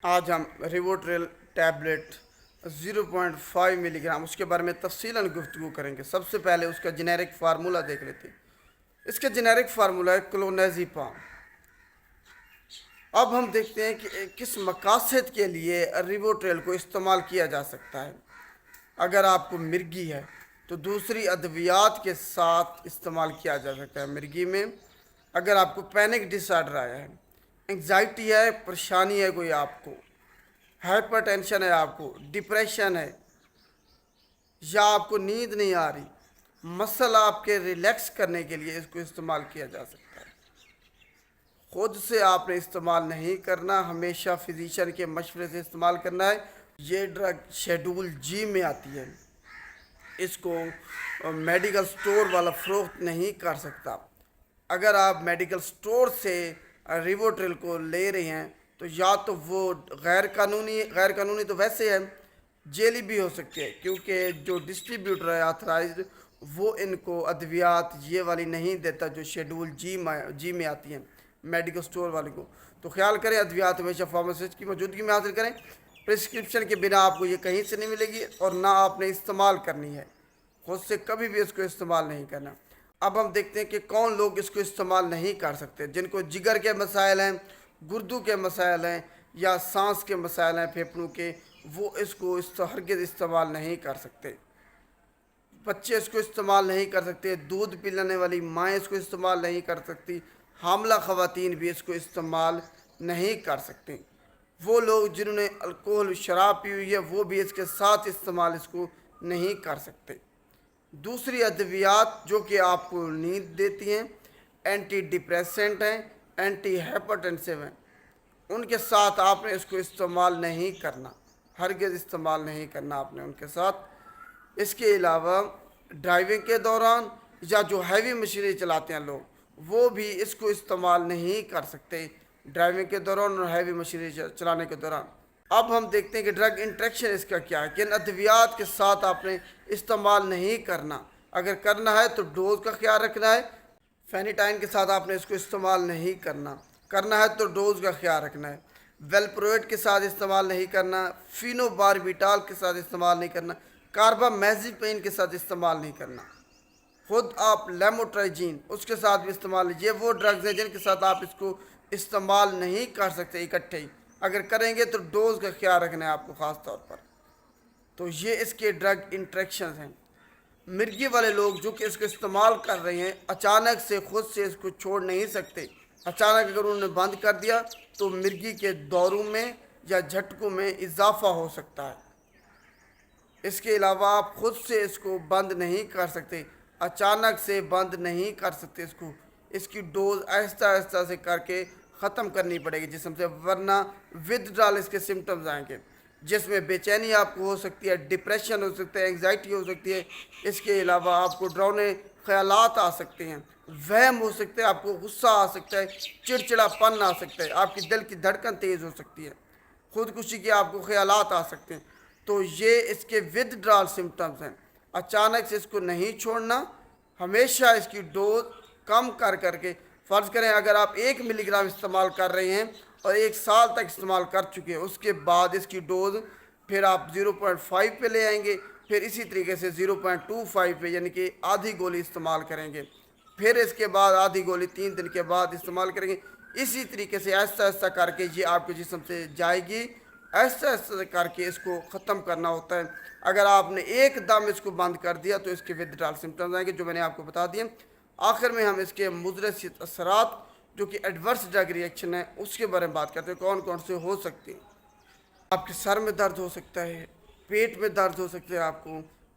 آج ہم ریووٹریل ٹیبلٹ 0.5 ملی گرام اس کے بارے میں تفصیلاً گفتگو کریں گے۔ سب سے پہلے اس کا جنیرک فارمولہ دیکھ لیتے ہیں۔ اس کا جنیرک فارمولہ ہے کلونازیپام۔ اب ہم دیکھتے ہیں کہ کس مقاصد کے لیے ریووٹریل کو استعمال کیا جا سکتا ہے۔ اگر آپ کو مرگی ہے تو دوسری ادویات کے ساتھ استعمال کیا جا سکتا ہے مرگی میں۔ اگر آپ کو پینک ڈس آرڈر آیا ہے، انگزائٹی ہے، پریشانی ہے کوئی آپ کو، ہائپر ٹینشن ہے آپ کو، ڈپریشن ہے، یا آپ کو نیند نہیں آ رہی، مسل آپ کے ریلیکس کرنے کے لیے اس کو استعمال کیا جا سکتا ہے۔ خود سے آپ نے استعمال نہیں کرنا، ہمیشہ فزیشین کے مشورے سے استعمال کرنا ہے۔ یہ ڈرگ شیڈول جی میں آتی ہے، اس کو میڈیکل سٹور والا فروخت نہیں کر سکتا۔ اگر آپ میڈیکل سٹور سے ریووٹریل کو لے رہے ہیں تو یا تو وہ غیر قانونی تو ویسے ہے، جیلی بھی ہو سکتی ہے، کیونکہ جو ڈسٹریبیوٹر ہے آتھرائزڈ وہ ان کو ادویات یہ والی نہیں دیتا جو شیڈول جی میں آتی ہیں میڈیکل سٹور والے کو۔ تو خیال کریں ادویات ہمیشہ فارماسسٹ کی موجودگی میں حاصل کریں۔ پرسکرپشن کے بنا آپ کو یہ کہیں سے نہیں ملے گی، اور نہ آپ نے استعمال کرنی ہے، خود سے کبھی بھی اس کو استعمال نہیں کرنا۔ اب ہم دیکھتے ہیں کہ کون لوگ اس کو استعمال نہیں کر سکتے۔ جن کو جگر کے مسائل ہیں، گردوں کے مسائل ہیں، یا سانس کے مسائل ہیں پھیپھڑوں کے، وہ اس کو ہرگز استعمال نہیں کر سکتے۔ بچے اس کو استعمال نہیں کر سکتے، دودھ پلانے والی مائیں اس کو استعمال نہیں کر سکتی، حاملہ خواتین بھی اس کو استعمال نہیں کر سکتے۔ وہ لوگ جنہوں نے الکوہل شراب پی ہوئی ہے وہ بھی اس کے ساتھ استعمال اس کو نہیں کر سکتے۔ دوسری ادویات جو کہ آپ کو نیند دیتی ہیں، اینٹی ڈپریسنٹ ہیں، اینٹی ہائپرٹینسو ہیں، ان کے ساتھ آپ نے اس کو استعمال نہیں کرنا، ہرگز استعمال نہیں کرنا آپ نے ان کے ساتھ۔ اس کے علاوہ ڈرائیونگ کے دوران یا جو ہیوی مشینری چلاتے ہیں لوگ، وہ بھی اس کو استعمال نہیں کر سکتے ڈرائیونگ کے دوران اور ہیوی مشینری چلانے کے دوران۔ اب ہم دیکھتے ہیں کہ ڈرگ انٹریکشن اس کا کیا ہے، کن ادویات کے ساتھ آپ نے استعمال نہیں کرنا۔ اگر کرنا ہے تو ڈوز کا خیال رکھنا ہے۔ فینیٹائن کے ساتھ آپ نے اس کو استعمال نہیں کرنا ہے تو ڈوز کا خیال رکھنا ہے۔ ویلپرویٹ کے ساتھ استعمال نہیں کرنا، فینو باربیٹال کے ساتھ استعمال نہیں کرنا، کاربامازیپین کے ساتھ استعمال نہیں کرنا۔ خود آپ لیموٹرائجین اس کے ساتھ بھی استعمال، یہ وہ ڈرگز ہیں جن کے ساتھ آپ اس کو استعمال نہیں کر سکتے اکٹھے ہی۔ اگر کریں گے تو ڈوز کا خیال رکھنا ہے آپ کو خاص طور پر۔ تو یہ اس کے ڈرگ انٹریکشنز ہیں۔ مرگی والے لوگ جو کہ اس کو استعمال کر رہے ہیں، اچانک سے خود سے اس کو چھوڑ نہیں سکتے۔ اچانک اگر انہوں نے بند کر دیا تو مرگی کے دوروں میں یا جھٹکوں میں اضافہ ہو سکتا ہے۔ اس کے علاوہ آپ خود سے اس کو بند نہیں کر سکتے، اچانک سے بند نہیں کر سکتے اس کو۔ اس کی ڈوز آہستہ آہستہ سے کر کے ختم کرنی پڑے گی جسم سے، ورنہ ودڈرال اس کے سمٹمز آئیں گے، جس میں بے چینی آپ کو ہو سکتی ہے، ڈپریشن ہو سکتا ہے، انگزائٹی ہو سکتی ہے۔ اس کے علاوہ آپ کو ڈراؤنے خیالات آ سکتے ہیں، وہم ہو سکتے ہیں، آپ کو غصہ آ سکتا ہے، چڑچڑا پن آ سکتا ہے، آپ کی دل کی دھڑکن تیز ہو سکتی ہے، خودکشی کے آپ کو خیالات آ سکتے ہیں۔ تو یہ اس کے ودڈرال سمٹمز ہیں۔ اچانک سے اس کو نہیں چھوڑنا، ہمیشہ اس کی ڈوز کم کر کے، فرض کریں اگر آپ 1 ملی گرام استعمال کر رہے ہیں اور 1 سال تک استعمال کر چکے ہیں، اس کے بعد اس کی ڈوز پھر آپ 0.5 پہ لے آئیں گے، پھر اسی طریقے سے 0.25 پہ، یعنی کہ آدھی گولی استعمال کریں گے، پھر اس کے بعد آدھی گولی 3 دن کے بعد استعمال کریں گے۔ اسی طریقے سے آہستہ آہستہ کر کے یہ آپ کے جسم سے جائے گی، آہستہ آہستہ کر کے اس کو ختم کرنا ہوتا ہے۔ اگر آپ نے ایک دم اس کو بند کر دیا تو اس کے ودڈرال سمٹمز آئیں گے جو میں نے آپ کو بتا دیے۔ آخر میں ہم اس کے مضر اثرات جو کہ ایڈورس ڈرگ ریئیکشن ہے اس کے بارے میں بات کرتے ہیں، کون کون سے ہو سکتے ہیں۔ آپ کے سر میں درد ہو سکتا ہے، پیٹ میں درد ہو سکتا ہے،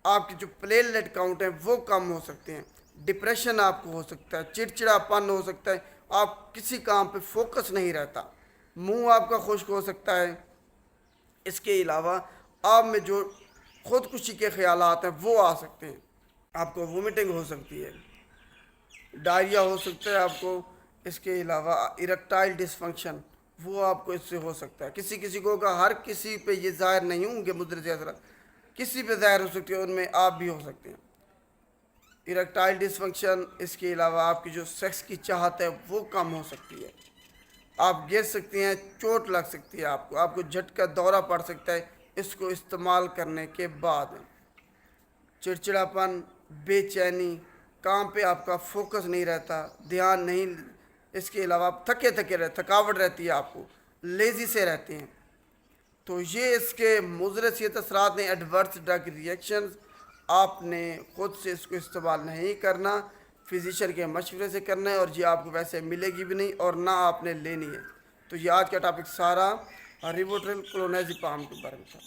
آپ کی جو پلیٹلیٹ کاؤنٹ ہیں وہ کم ہو سکتے ہیں، ڈپریشن آپ کو ہو سکتا ہے، چڑچڑا پن ہو سکتا ہے، آپ کسی کام پہ فوکس نہیں رہتا، منہ آپ کا خشک ہو سکتا ہے۔ اس کے علاوہ آپ میں جو خودکشی کے خیالات ہیں وہ آ سکتے ہیں، آپ کو وومٹنگ ہو سکتی ہے، ڈائریا ہو سکتا ہے آپ کو۔ اس کے علاوہ اریکٹائل ڈس فنکشن وہ آپ کو اس سے ہو سکتا ہے۔ کسی کو ہوگا، ہر کسی پہ یہ ظاہر نہیں ہوں گے مضر اثرات، کسی پہ ظاہر ہو سکتے ہیں، ان میں آپ بھی ہو سکتے ہیں۔ اریکٹائل ڈس فنکشن، اس کے علاوہ آپ کی جو سیکس کی چاہت ہے وہ کم ہو سکتی ہے، آپ گر سکتی ہیں، چوٹ لگ سکتی ہے، آپ کو جھٹکا دورہ پڑ سکتا ہے اس کو استعمال کرنے کے بعد۔ چڑچڑاپن، بے چینی، کام پہ آپ کا فوکس نہیں رہتا، دھیان نہیں، اس کے علاوہ آپ تھکے رہتے، تھکاوٹ رہتی ہے، آپ کو لیزی سے رہتے ہیں۔ تو یہ اس کے مضر صحت اثرات ہیں، ایڈورس ڈرگ ریئیکشنز۔ آپ نے خود سے اس کو استعمال نہیں کرنا، فزیشین کے مشورے سے کرنا ہے، اور یہ آپ کو ویسے ملے گی بھی نہیں اور نہ آپ نے لینی ہے۔ تو یہ آج کا ٹاپک سارا ریووٹرل کلونازیپام کے بارے میں تھا۔